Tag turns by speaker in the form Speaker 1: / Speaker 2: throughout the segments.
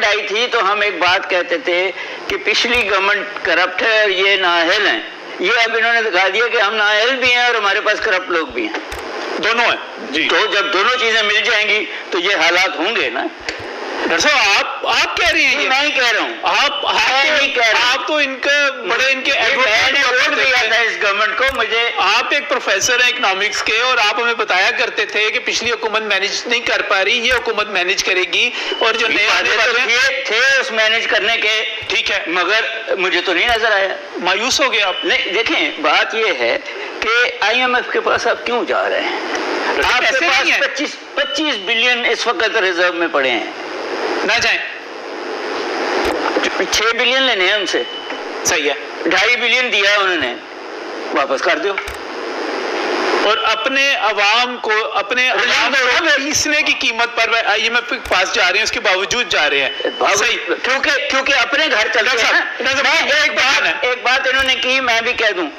Speaker 1: आई थी तो हम एक बात कहते थे कि पिछली गवर्नमेंट करप्ट है और ये नाअहल हैं। ये अब इन्होंने दिखा दिया कि हम नाअहल भी हैं और हमारे पास करप्ट लोग भी हैं,
Speaker 2: दोनों हैं जी।
Speaker 1: तो जब दोनों चीजें मिल जाएंगी तो ये हालात होंगे ना।
Speaker 2: डॉक्टर साहब आप कह रहे हैं,
Speaker 1: मैं ही कह रहा हूँ,
Speaker 2: आप
Speaker 1: नहीं कह रहा।
Speaker 2: आप तो इनके बड़े इनके
Speaker 1: मैंने वोट दिया था इस गवर्नमेंट को, मुझे
Speaker 2: आप एक प्रोफेसर हैं इकोनॉमिक्स के और आप हमें बताया करते थे कि पिछली हुकूमत मैनेज नहीं कर पा रही, ये हुकूमत मैनेज करेगी और जो नए आने वाले
Speaker 1: थे उस मैनेज करने के,
Speaker 2: ठीक है,
Speaker 1: मगर मुझे तो नहीं नजर आया।
Speaker 2: मायूस हो गए आप?
Speaker 1: नहीं, देखें बात ये है कि IMF के पास आप क्यों जा रहे हैं? आपके पास 25 बिलियन इस वक्त रिजर्व में पड़े हैं,
Speaker 2: ना जाएं,
Speaker 1: 6 बिलियन लेने हैं उनसे,
Speaker 2: सही है,
Speaker 1: 2.5 बिलियन दिया उन्होंने, वापस कर दो।
Speaker 2: और अपने अवाम को पीसने की कीमत पर IMF के पास जा रहे हैं, उसके बावजूद जा रहे हैं, सही,
Speaker 1: क्योंकि अपने घर चलते हैं। एक बात इन्होंने की, मैं भी कह दूं,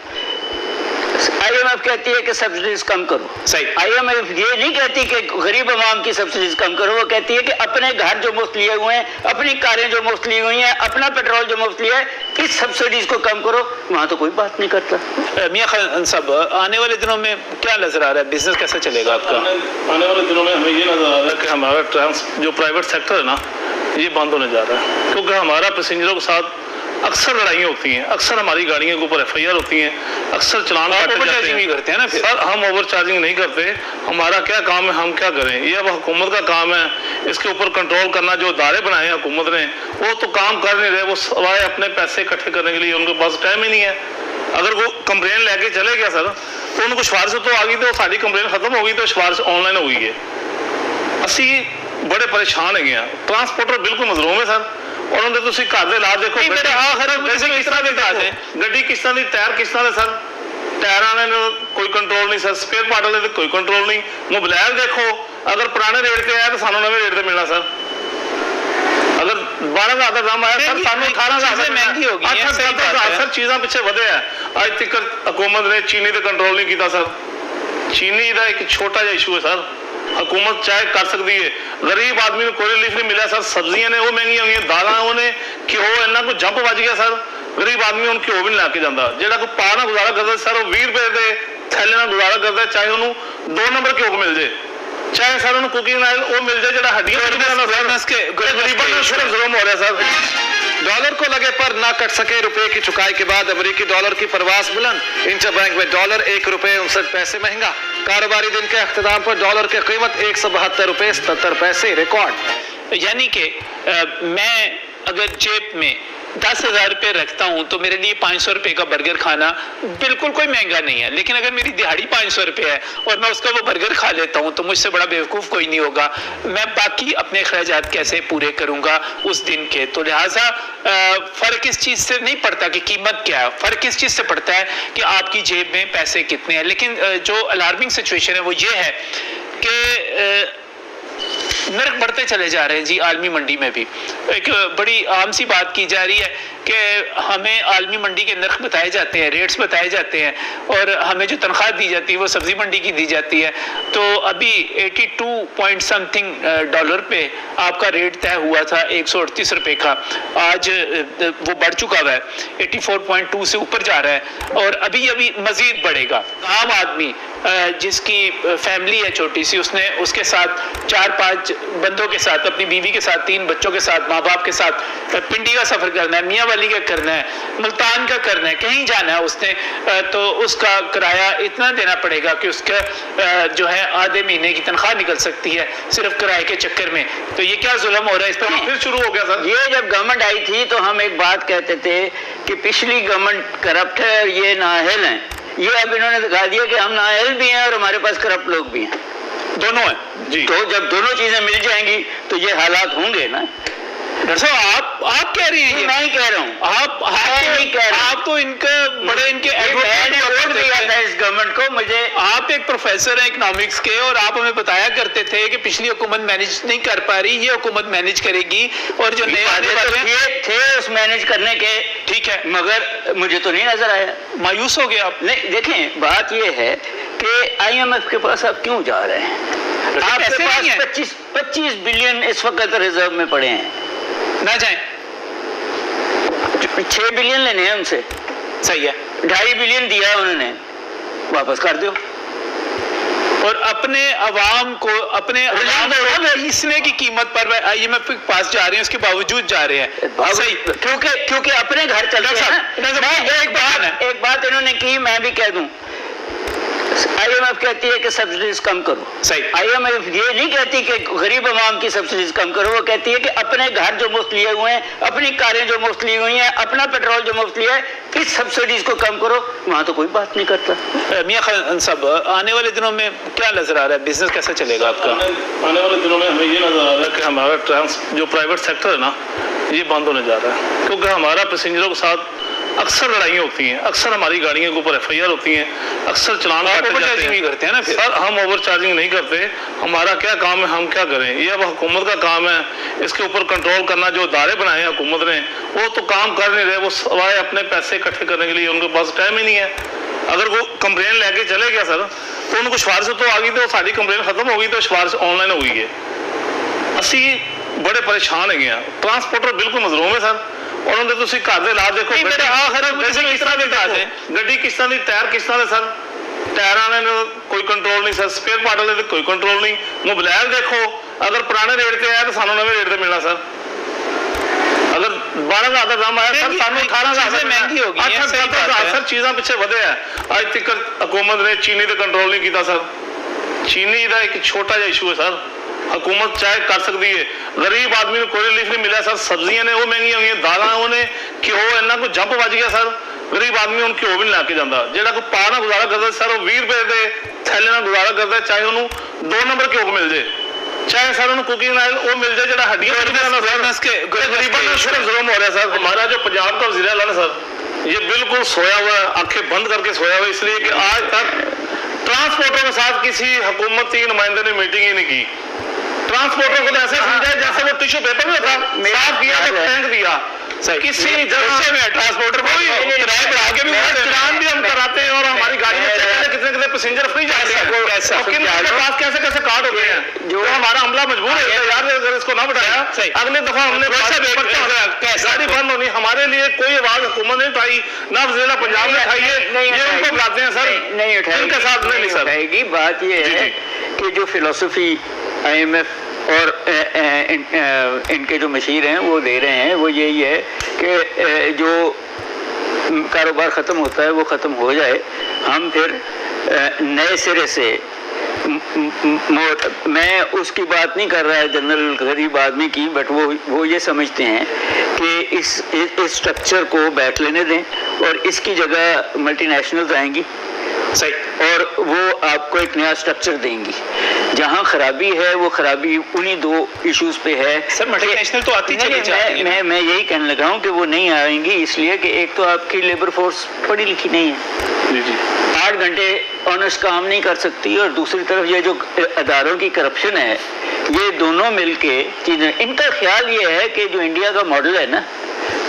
Speaker 1: IMF कहती है कि सब्सिडीज कम करो,
Speaker 2: सही।
Speaker 1: IMF ये नहीं कहती कि गरीब आवाम की सब्सिडीज कम करो, वो कहती है कि अपने घर जो मुफ्त लिए हुए हैं, अपनी कारें जो मुफ्त ली हुई हैं, अपना पेट्रोल जो मुफ्त लिया है, इस सब्सिडीज को कम करो। वहाँ तो कोई बात नहीं करता।
Speaker 2: मियां खान साहब, आने वाले दिनों में क्या नजर आ रहा है, बिजनेस कैसे चलेगा आपका?
Speaker 3: आने वाले दिनों में हमें ये नजर आ रहा है कि हमारा जो प्राइवेट सेक्टर है ना, ये बंद होने जा रहा है, क्योंकि हमारा पैसेंजरों के साथ अक्सर लड़ाइयाँ होती हैं, अक्सर हमारी गाड़ियों के ऊपर FIR होती हैं, अक्सर चलान काटे जाते हैं।
Speaker 2: करते हैं ना फिर?
Speaker 3: सर हम ओवर चार्जिंग नहीं करते, हमारा क्या काम है, हम क्या करें, ये अब हुकूमत का काम है, इसके ऊपर कंट्रोल करना। जो अदारे बनाए हैं हुकूमत ने, वो तो काम कर नहीं रहे, वो सवाए अपने पैसे इकट्ठे करने के लिए उनके पास टाइम ही नहीं है। अगर वो कंप्लेन लेके चले गया सर, तो उनको सिफारिश तो आ गई, तो सारी कंप्लेन खत्म हो गई, तो सिफारिश ऑनलाइन हो गई है। असी बड़े परेशान है, ट्रांसपोर्टर बिल्कुल मजलूम है सर। ਉਹਨਾਂ ਦੇ ਤੁਸੀਂ ਘਰ ਦੇ ਲਾਜ ਦੇਖੋ, ਗੱਡੀ ਕਿਸ ਤਰ੍ਹਾਂ ਦੀ ਦਾਸ ਹੈ, ਗੱਡੀ ਕਿਸ ਤਰ੍ਹਾਂ ਦੀ, ਟਾਇਰ ਕਿਸ ਤਰ੍ਹਾਂ ਦੇ ਸਰ, ਟਾਇਰਾਂ ਵਾਲੇ ਨੂੰ ਕੋਈ ਕੰਟਰੋਲ ਨਹੀਂ ਸਰ, ਸਪੇਅਰ ਪਾਰਟ ਵਾਲੇ ਤੇ ਕੋਈ ਕੰਟਰੋਲ ਨਹੀਂ। ਮੋਬਾਈਲ ਦੇਖੋ, ਅਗਰ ਪੁਰਾਣੇ ਰੇਟ ਤੇ ਆਇਆ ਤਾਂ ਸਾਨੂੰ ਨਵੇਂ ਰੇਟ ਤੇ ਮਿਲਣਾ ਸਰ। ਅਗਰ 12,000 ਦਾ दाम ਆਇਆ ਸਰ, ਸਾਨੂੰ 18,000
Speaker 2: ਮਹਿੰਗੀ ਹੋ ਗਈ ਹੈ, ਸਹੀ ਬਾਤ ਹੈ
Speaker 3: ਸਰ। ਚੀਜ਼ਾਂ ਪਿੱਛੇ ਵਧੇ ਆ, ਅੱਜ ਤੱਕ ਹਕੂਮਤ ਨੇ ਚੀਨੀ ਤੇ ਕੰਟਰੋਲ ਨਹੀਂ ਕੀਤਾ ਸਰ। ਚੀਨੀ ਦਾ ਇੱਕ ਛੋਟਾ ਜਿਹਾ ਇਸ਼ੂ ਹੈ ਸਰ, हुकूमत चाहे कर सकती है, गरीब आदमी को कोई रिलीफ नहीं मिला सर। सब्जियां ने वो महंगी हो गई, दालों ने घ्यो इन्ना को जंप बज गया सर, गरीब आदमी उन घ्यो भी नहीं लैके जाता। जो कोई पा ना गुजारा करता सर, वो 20 रुपए के थैले ना गुजारा करता, चाहे उन्होंने 2 नंबर घ्यो मिल जाए, चाहे सर उन्होंने कुकिंग ऑयल वो मिल जाए, जो हड्डियां गरीबों को सिर्फ जुल्म हो रहा है सर।
Speaker 4: डॉलर को लगे पर ना कट सके रुपए की चुकाई के बाद अमेरिकी डॉलर की परवास बुलंद। इंटरबैंक में डॉलर 1 रुपए 59 पैसे महंगा। कारोबारी दिन के अख्ताम पर डॉलर की कीमत 172 रुपए 77 पैसे रिकॉर्ड।
Speaker 2: यानी कि मैं अगर जेब में 10,000 रुपये रखता हूँ तो मेरे लिए 500 रुपये का बर्गर खाना बिल्कुल कोई महंगा नहीं है। लेकिन अगर मेरी दिहाड़ी 500 रुपये है और मैं उसका वो बर्गर खा लेता हूँ तो मुझसे बड़ा बेवकूफ़ कोई नहीं होगा। मैं बाकी अपने अखराजात कैसे पूरे करूँगा उस दिन के। तो लिहाजा फ़र्क इस चीज़ से नहीं पड़ता कि कीमत क्या है, फ़र्क इस चीज़ से पड़ता है कि आपकी जेब में पैसे कितने हैं। लेकिन जो अलार्मिंग सिचुएशन है वो ये है कि नर्क बढ़ते चले जा रहे हैं जी। आलमी मंडी में भी एक बड़ी आम सी बात की जा रही है कि हमें आलमी मंडी के नर्क बताए जाते हैं, रेट्स बताए जाते हैं, और हमें जो तनख्वाह दी जाती है वो सब्ज़ी मंडी की दी जाती है। तो अभी 82 पॉइंट समथिंग डॉलर पे आपका रेट तय हुआ था 138 रुपये का, आज वो बढ़ चुका हुआ है, 84.2 से ऊपर जा रहा है और अभी अभी मज़ीद बढ़ेगा। आम आदमी जिसकी फैमिली है छोटी सी, उसने उसके साथ 4-5 बंदों के साथ, अपनी बीवी के साथ, 3 बच्चों के साथ, माँ बाप के साथ पिंडी का सफ़र करना है, मियाँ वाली का करना है, मुल्तान का करना है, कहीं जाना है उसने, तो उसका किराया इतना देना पड़ेगा कि उसका जो है आधे महीने की तनख्वाह निकल सकती है सिर्फ किराए के चक्कर में। तो ये क्या जुल्म हो रहा है, इस पर फिर शुरू हो गया सर।
Speaker 1: ये जब गवर्नमेंट आई थी तो हम एक बात कहते थे कि पिछली गवर्नमेंट करप्ट है और ये नाअहल हैं। ये अब इन्होंने दिखा दिया कि हम नाअहल भी हैं और हमारे पास करप्ट लोग भी हैं,
Speaker 2: दोनों हैं जी।
Speaker 1: तो जब दोनों चीजें मिल जाएंगी तो ये हालात होंगे ना।
Speaker 2: डॉक्टर साहब आप कह रहे हैं,
Speaker 1: मैं ही कह रहा हूँ,
Speaker 2: आप नहीं कह रहे, आप तो इनके बड़े इनके
Speaker 1: मैंने वोट दिया था इस गवर्नमेंट को, मुझे।
Speaker 2: आप एक प्रोफेसर हैं इकोनॉमिक्स के और आप हमें बताया करते थे कि पिछली हुकूमत मैनेज नहीं कर पा रही, ये हुकूमत मैनेज करेगी और जो नए आने वाले
Speaker 1: थे उस मैनेज करने के,
Speaker 2: ठीक है,
Speaker 1: मगर मुझे तो नहीं नजर आया।
Speaker 2: मायूस हो गए आप?
Speaker 1: नहीं, देखें बात ये है कि IMF के पास आप क्यों जा रहे हैं? आपके पास 25 बिलियन इस वक्त रिजर्व में पड़े हैं,
Speaker 2: ना जाएं।
Speaker 1: 6 बिलियन लेने हैं उनसे,
Speaker 2: सही है।
Speaker 1: 2.5 बिलियन दिया उन्होंने, वापस कर दो।
Speaker 2: और अपने अवाम को, अपने अवाम को पीसने की कीमत पर IMF के पास जा रहे हैं, उसके बावजूद जा रहे हैं। सही,
Speaker 1: क्योंकि अपने घर चलते हैं। एक बात इन्होंने की, मैं भी कह दूं, IMF कहती है कि सब्सिडीज कम करो।
Speaker 2: सही।
Speaker 1: IMF ये नहीं कहती कि गरीब अवाम की सब्सिडीज कम करो, वो कहती है कि अपने घर जो मुफ्त लिए हुए हैं, अपनी कारें जो मुफ्त ली हुई हैं, अपना पेट्रोल जो मुफ्त लिया है, इस सब्सिडीज को कम करो। वहां तो कोई बात नहीं करता।
Speaker 2: मियां खान साहब, आने वाले दिनों में क्या नजर आ रहा है, बिजनेस कैसे चलेगा आपका?
Speaker 3: आने वाले दिनों में हमें ये नजर आ रहा है कि हमारा जो प्राइवेट सेक्टर है ना, ये बंद होने जा रहा है, क्योंकि हमारा पैसेंजरों के साथ अक्सर लड़ाइयाँ होती हैं, अक्सर हमारी गाड़ियों के ऊपर FIR होती हैं, अक्सर चलान
Speaker 2: नहीं करते हैं ना। फिर
Speaker 3: सर हम ओवर चार्जिंग नहीं करते, हमारा क्या काम है, हम क्या करें, ये अब हुकूमत का काम है, इसके ऊपर कंट्रोल करना। जो इदारे बनाए हैं हुकूमत ने, वो तो काम कर नहीं रहे, वो सवाए अपने पैसे इकट्ठे करने के लिए उनके पास टाइम ही नहीं है। अगर वो कंप्लेन लेके चले गया सर, तो उनको सिफारिश तो आ गई, तो साड़ी कंप्लेन खत्म हो गई, तो सिफारिश ऑनलाइन हो गई है। असी बड़े परेशान है, ट्रांसपोर्टर बिल्कुल मजलूम है सर। और उन्होंने तो घर दे ला देखो, गड्डी किस तरह की, टायर किस तरह सर, टायरा ने कोई कंट्रोल नहीं सर, स्पेयर पार्ट वाले कोई कंट्रोल नहीं। मोबाइल देखो, अगर पुराने रेट पे आया तो सानू नवे रेट पे मिलना सर। अगर 12,000 का दाम आया सर, सानू 18,000 महंगी होगी। 8-10,000 सर चीज़ां पिछे वधे है। अज तक हुकूमत ने चीनी ते कंट्रोल नहीं किया सर। चीनी का एक छोटा जिहा इशू है सर, हुकूमत चाहे कर सकती है, गरीब आदमी को कोई रिलीफ नहीं मिला सर। सब्जियां ने वो महंगी हुई, दालां उन्हें घ्यो इन्ना को जंप बज गया सर, गरीब आदमी उन घ्यो भी नहीं लैके जाता। जो कोई पा ना गुजारा करता सर, वो 20 रुपए के थैले ना गुजारा करता, चाहे उन्होंने 2 नंबर घ्यो मिल जाए, चाहे सर उन्होंने कुकिंग ऑयल वो मिल जाए, जो हड्डियां गरीबों को सिर्फ जुल्म हो रहा है सर। हमारा जो पंजाब का वज़ीर-ए-आला ना सर, ये बिल्कुल सोया हुआ है, आंखें बंद करके सोया हुआ है, इसलिए कि आज तक ट्रांसपोर्टरों के साथ किसी हुकूमती नुमाइंदे ने मीटिंग ही नहीं की। ट्रांसपोर्टर को ऐसे समझा जैसे वो टिश्यू पेपर में था, साफ किया तो फेंक दिया। किसी जगह में ट्रांसपोर्टर को किराया बढ़ा के भी चलान भी हम कराते हैं, और हमारी गाड़ी में कितने पैसेंजर फ्री जाते हैं। पास कैसे कैसे कार्ड हो गए हैं, जो हमारा हमला मजबूर है यार, अगर इसको ना बढ़ाया, अगले दफा हमने गाड़ी बंद होनी। हमारे लिए कोई आवाज हुकूमत ने उठाई, ना वज़ीर पंजाब ने उठाई है, ये उनको बुलाते हैं सर, नहीं उठाई, इनके साथ नहीं सर।
Speaker 1: बात ये है कि जो फिलोसफी IMF और इनके जो मशीर हैं वो दे रहे हैं, वो यही है कि जो कारोबार ख़त्म होता है वो ख़त्म हो जाए, हम फिर नए सिरे से। मैं उसकी बात नहीं कर रहा है जनरल गरीब आदमी की, बट वो ये समझते हैं कि इस स्ट्रक्चर को बैठ लेने दें और इसकी जगह मल्टीनेशनल्स आएंगी,
Speaker 2: सही, और
Speaker 1: वो आपको एक नया स्ट्रक्चर देंगी। जहाँ खराबी है वो खराबी उन्हीं 2 इश्यूज पे है
Speaker 2: सर। मल्टीनेशनल तो आती चली जाती है।
Speaker 1: मैं यही कहने लगा हूँ कि वो नहीं आएंगी, इसलिए कि एक तो आपकी लेबर फोर्स पढ़ी लिखी नहीं है, 8 घंटे ऑनेस्ट काम नहीं कर सकती, और दूसरी तरफ ये जो अदारों की करप्शन है, ये दोनों मिलके चीजें। इनका ख्याल ये है कि जो इंडिया का मॉडल है ना,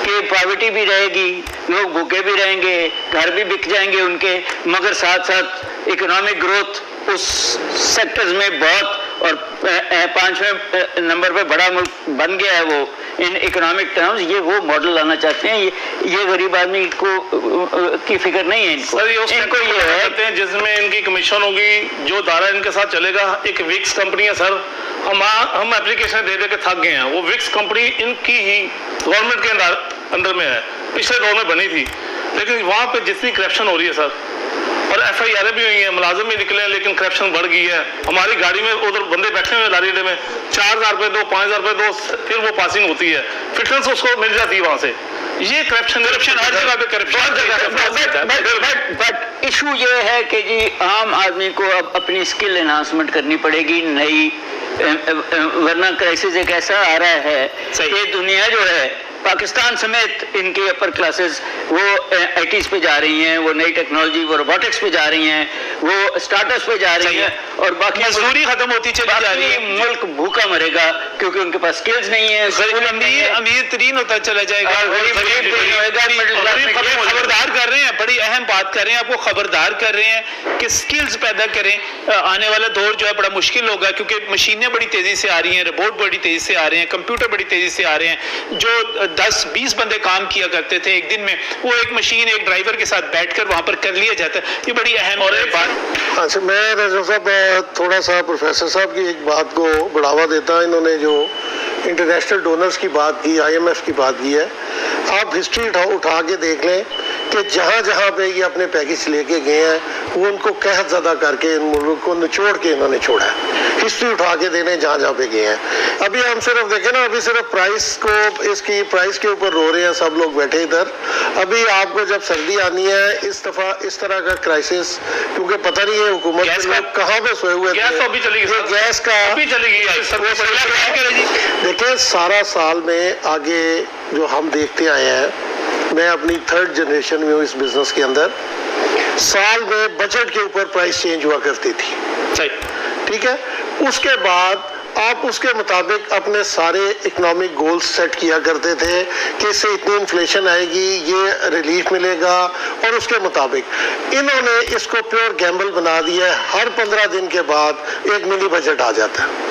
Speaker 1: कि पॉवर्टी भी रहेगी, लोग भूखे भी रहेंगे, घर भी बिक जाएंगे उनके, मगर साथ साथ इकोनॉमिक ग्रोथ उस सेक्टर्स में बहुत, और 5वें नंबर पे बड़ा मुल्क बन गया है वो इन इकोनॉमिक टर्म्स। ये वो मॉडल लाना चाहते हैं, ये गरीब आदमी को की फिक्र नहीं है इनको।
Speaker 3: इनको ये है जिसमें इनकी कमीशन होगी, जो दायरा इनके साथ चलेगा। एक विक्स कंपनी है सर, हम एप्लीकेशन दे के थक गए हैं। वो विक्स कंपनी इनकी ही गवर्नमेंट के अंडर में है, पिछले दौर में बनी थी, लेकिन वहाँ पे जितनी करप्शन हो रही है सर, और FIR भी हुई है, मुलाजिम भी निकले हैं, लेकिन करप्शन बढ़ गई है। हमारी गाड़ी में उधर बंदे बैठे हुए लारी अड्डे में, 4,000 रुपये दो, 5,000 रुपये दो, फिर वो पासिंग होती है, फिटनेस उसको मिल जाती है वहाँ से। ये करप्शन हर जगह पे करप्शन।
Speaker 1: बट इशू ये है कि जी आम आदमी को अब अपनी स्किल एनहांसमेंट करनी पड़ेगी नई, वरना क्राइसिस एक ऐसा आ रहा है कि दुनिया जो है पाकिस्तान समेत इनकी अपर क्लासेस वो ITs पे जा रही हैं, वो नई टेक्नोलॉजी, वो रोबोटिक्स पे जा रही हैं, वो स्टार्टअप्स पे जा रही हैं, और बाकी
Speaker 2: मजदूरी खत्म होती चली जा रही है।
Speaker 1: मुल्क भूखा मरेगा क्योंकि उनके पास स्किल्स नहीं है।
Speaker 2: अमीर तरीन होता चला जाएगा, खबरदार کر رہے ہیں, بڑی اہم بات کر رہے ہیں, آپ کو خبردار کر رہے ہیں کہ سکلز پیدا کریں. آنے والا دور جو ہے بڑا مشکل ہوگا, کیونکہ مشینیں بڑی تیزی سے آ رہی ہیں, روبوٹ بڑی تیزی سے آ رہے ہیں, کمپیوٹر بڑی تیزی سے آ رہے ہیں. جو 10-20 بندے کام کیا کرتے تھے ایک دن میں, وہ ایک مشین ایک ڈرائیور کے ساتھ بیٹھ کر وہاں پر کر لیا جاتا ہے. یہ بڑی اہم اور بات.
Speaker 5: اچھا, میں رضا صاحب تھوڑا سا پروفیسر صاحب کی ایک بات کو بڑھاوا دیتا ہوں. انہوں نے جو انٹرنیشنل ڈونرز کی بات کی, IMF کی بات کی ہے, آپ ہسٹری اٹھا کے دیکھ لیں کہ جہاں جہاں پہ یہ اپنے پیکج لے کے گئے ہیں وہ ان کو قحط زدہ کر کے ان ملک کو نچوڑ کے انہوں نے چھوڑا ہے. ہسٹری اٹھا کے دینے جہاں جہاں پہ گئے ہیں. ابھی ہم صرف دیکھیں نا, ابھی صرف پرائس کو, اس کی پرائس کے اوپر رو رہے ہیں سب لوگ بیٹھے ادھر. ابھی آپ کو جب سردی آنی ہے اس دفعہ اس طرح کا کرائسس, کیونکہ پتہ نہیں ہے حکومت کے لوگ کہاں پہ سوئے ہوئے تھے.
Speaker 3: گیس تو ابھی چلی گئی,
Speaker 5: گیس کا
Speaker 3: ابھی چلی گئی.
Speaker 5: دیکھیں سارا سال میں آگے جو ہم دیکھتے آئے ہیں, میں اپنی 3rd جنریشن میں ہوں اس بزنس کے اندر, سال میں بجٹ کے اوپر پرائس چینج ہوا کرتی تھی. ٹھیک ہے, اس کے بعد آپ اس کے مطابق اپنے سارے اکنامک گولز سیٹ کیا کرتے تھے کہ اس سے اتنی انفلیشن آئے گی, یہ ریلیف ملے گا, اور اس کے مطابق انہوں نے اس کو پیور گیمبل بنا دیا ہے. ہر 15 دن کے بعد ایک منی بجٹ آ جاتا ہے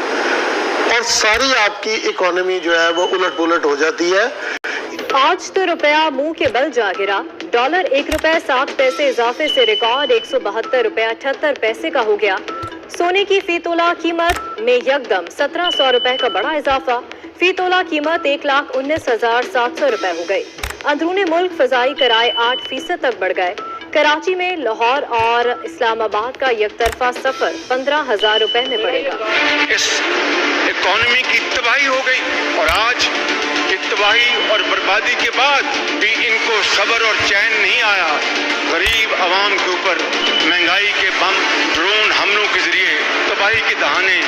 Speaker 5: اور ساری آپ کی اکانومی جو ہے وہ الٹ پلٹ ہو جاتی ہے.
Speaker 6: آج تو روپیہ منہ کے بل جا گرا. ڈالر 1 روپے 7 پیسے اضافے سے ریکارڈ 172 روپے 78 پیسے کا ہو گیا. سونے کی فی تولہ قیمت میں یکدم 1700 روپے کا بڑا اضافہ. فی تولہ قیمت 1,19,700 روپے ہو گئی. اندرون ملک فضائی کرائے 8% تک بڑھ گئے. کراچی میں لاہور اور اسلام آباد کا یک طرفہ سفر 15,000 روپے میں پڑے گا.
Speaker 7: اس اکانومی کی تباہی ہو گئی, اور آج تباہی اور بربادی کے بعد بھی ان کو صبر اور چین نہیں آیا. غریب عوام کے اوپر مہنگائی کے بم, ڈرون حملوں کے ذریعے تباہی کے دہانے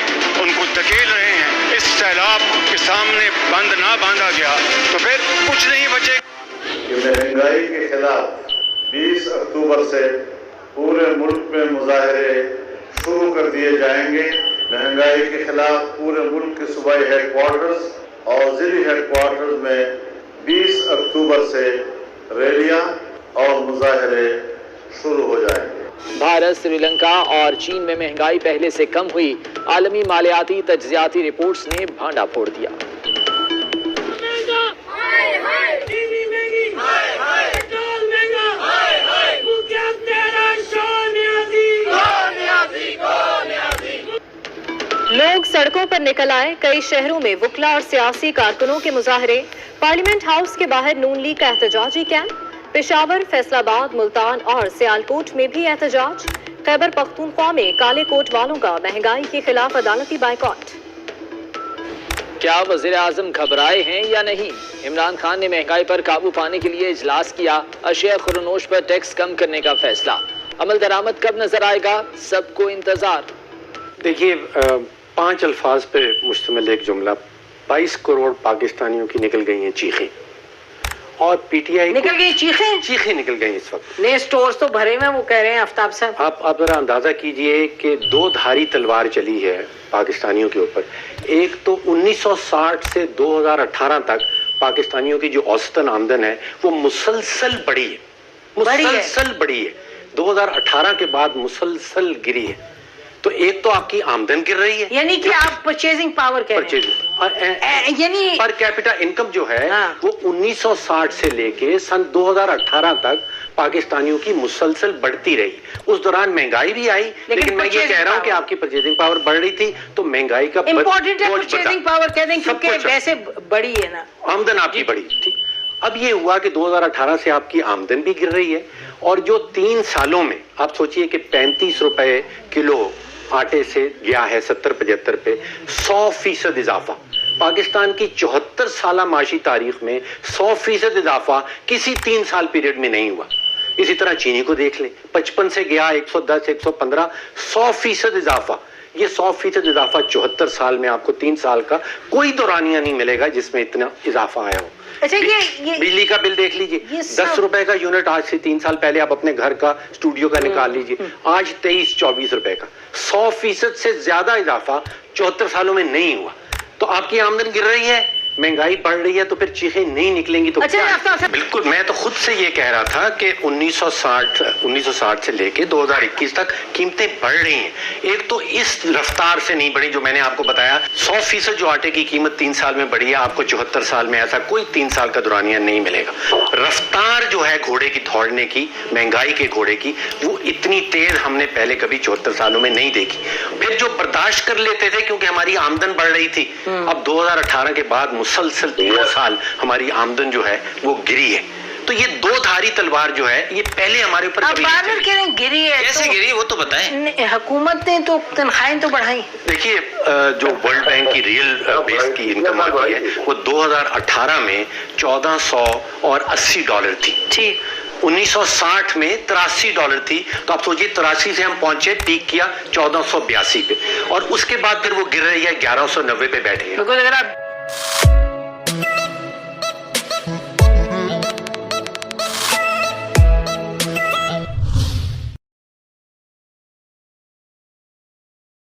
Speaker 7: ان کو دھکیل رہے ہیں. اس سیلاب کے سامنے بند نہ باندھا گیا تو پھر کچھ نہیں بچے.
Speaker 8: مہنگائی کے خلاف 20 اکتوبر سے پورے ملک میں مظاہرے شروع کر دیے جائیں گے. مہنگائی کے خلاف پورے ملک کے صوبائی ہیڈ کوارٹرز اور ضلعی ہیڈ کوارٹرز میں 20 اکتوبر سے ریلیاں اور مظاہرے شروع ہو جائیں گے.
Speaker 9: بھارت, سری لنکا اور چین میں مہنگائی پہلے سے کم ہوئی. عالمی مالیاتی تجزیاتی رپورٹس نے بھانڈا پھوڑ دیا.
Speaker 6: لوگ سڑکوں پر نکل آئے. کئی شہروں میں وکلا اور سیاسی کارکنوں کے مظاہرے. پارلیمنٹ ہاؤس کے باہر نون لیگ کا احتجاجی کیمپ. پشاور, فیصل آباد, ملتان اور سیالکوٹ میں بھی احتجاج. خیبر پختونخوا میں کالے کوٹ والوں کا مہنگائی کے خلاف عدالتی بائیکاٹ.
Speaker 9: کیا وزیر اعظم گھبرائے ہیں یا نہیں؟ عمران خان نے مہنگائی پر قابو پانے کے لیے اجلاس کیا. اشیاء خورنوش پر ٹیکس کم کرنے کا فیصلہ. عمل درآمد کب نظر آئے گا, سب کو انتظار.
Speaker 10: دیکھیے 5 الفاظ پہ مشتمل ایک جملہ. 22 کروڑ پاکستانیوں کی نکل گئی ہیں چیخیں, اور پی ٹی آئی
Speaker 11: نکل گئی
Speaker 10: چیخیں نکل گئی اس وقت.
Speaker 11: نئے سٹورز تو بھرے ہوئے, وہ کہہ رہے ہیں آفتاب صاحب.
Speaker 10: آپ ذرا اندازہ کیجئے کہ 2 دھاری تلوار چلی ہے پاکستانیوں کے اوپر. ایک تو 1960 سے 2018 تک پاکستانیوں کی جو اوسطاً آمدن ہے وہ مسلسل بڑھی ہے, مسلسل بڑھی ہے. 2018 کے بعد مسلسل گری ہے. تو ایک تو آپ کی آمدن گر رہی ہے,
Speaker 11: یعنی کہ آپ پرچیزنگ پاور کہہ رہے ہیں, یعنی
Speaker 10: پر کیپٹا انکم جو ہے وہ 1960 سے لے کے سن 2018 تک پاکستانیوں کی مسلسل بڑھتی رہی. اس دوران مہنگائی بھی آئی, لیکن میں یہ کہہ رہا ہوں کہ آپ کی پرچیزنگ پاور بڑھ رہی تھی تو مہنگائی کا
Speaker 11: امپورٹنٹ ہے پرچیزنگ پاور کہہ دیں, کیونکہ ویسے بڑی ہے نا
Speaker 10: آمدن آپ کی بڑھی. ٹھیک, اب یہ ہوا کہ 2018 سے آپ کی آمدن بھی گر رہی ہے, اور جو 3 سالوں میں آپ سوچئے کہ 35 روپے کلو آٹے سے گیا ہے 70-75 پہ, 100% اضافہ. پاکستان کی 74 سالہ معاشی تاریخ میں 100% اضافہ کسی 3 سال پیریڈ میں نہیں ہوا. اسی طرح چینی کو دیکھ لیں, 55 سے گیا 110, 115, 100% اضافہ. یہ 100% اضافہ 74 سال میں آپ کو 3 سال کا کوئی دورانیہ نہیں ملے گا جس میں اتنا اضافہ آیا ہو. بجلی کا بل دیکھ لیجئے, 10 روپے کا یونٹ آج سے 3 سال پہلے آپ اپنے گھر کا اسٹوڈیو کا نکال لیجئے, آج 23-24 روپے کا. 100% سے زیادہ اضافہ 74 سالوں میں نہیں ہوا. تو آپ کی آمدن گر رہی ہے महंगाई बढ़ रही है तो फिर चीखें नहीं निकलेंगी तो
Speaker 11: अच्छा,
Speaker 10: क्या है? बिल्कुल, मैं तो खुद से ये कह रहा था कि 1960 से लेके 2021 तक कीमतें बढ़ रही हैं। एक तो इस रफ्तार से नहीं बढ़ी जो मैंने आपको बताया, 100% जो आटे की कीमत 3 साल में बढ़ी है, आपको 74 साल में ऐसा कोई 3 साल का दुरानिया नहीं मिलेगा। रफ्तार जो है घोड़े की दौड़ने की, महंगाई के घोड़े की, वो इतनी तेज हमने पहले कभी 74 सालों में नहीं देखी। फिर जो बर्दाश्त कर लेते थे क्योंकि हमारी आमदन बढ़ रही थी, अब 2018 के बाद मुसलसल 3 साल हमारी आमदन जो है वो गिरी है। तो ये दो धारी तलवार जो है ये पहले हमारे ऊपर
Speaker 11: आप
Speaker 10: कभी
Speaker 11: बार
Speaker 10: नहीं
Speaker 11: बार
Speaker 10: चली।
Speaker 11: कह रहे हैं गिरी है,
Speaker 9: कैसे गिरी वो तो बताएं।
Speaker 11: हुकूमत ने तो तनख्वाहें तो बढ़ाई।
Speaker 10: देखिए, जो वर्ल्ड बैंक की रियल बेस की इनकम आती है वो 2018 में $1480 थी।
Speaker 11: ठीक।
Speaker 10: 1960 में $83 थी। तो आप सोचिए 83 से हम पहुंचे, पीक किया 1482 पे, और उसके बाद फिर वो गिर रही है 1190 पे बैठी है।
Speaker 11: बिल्कुल, अगर आप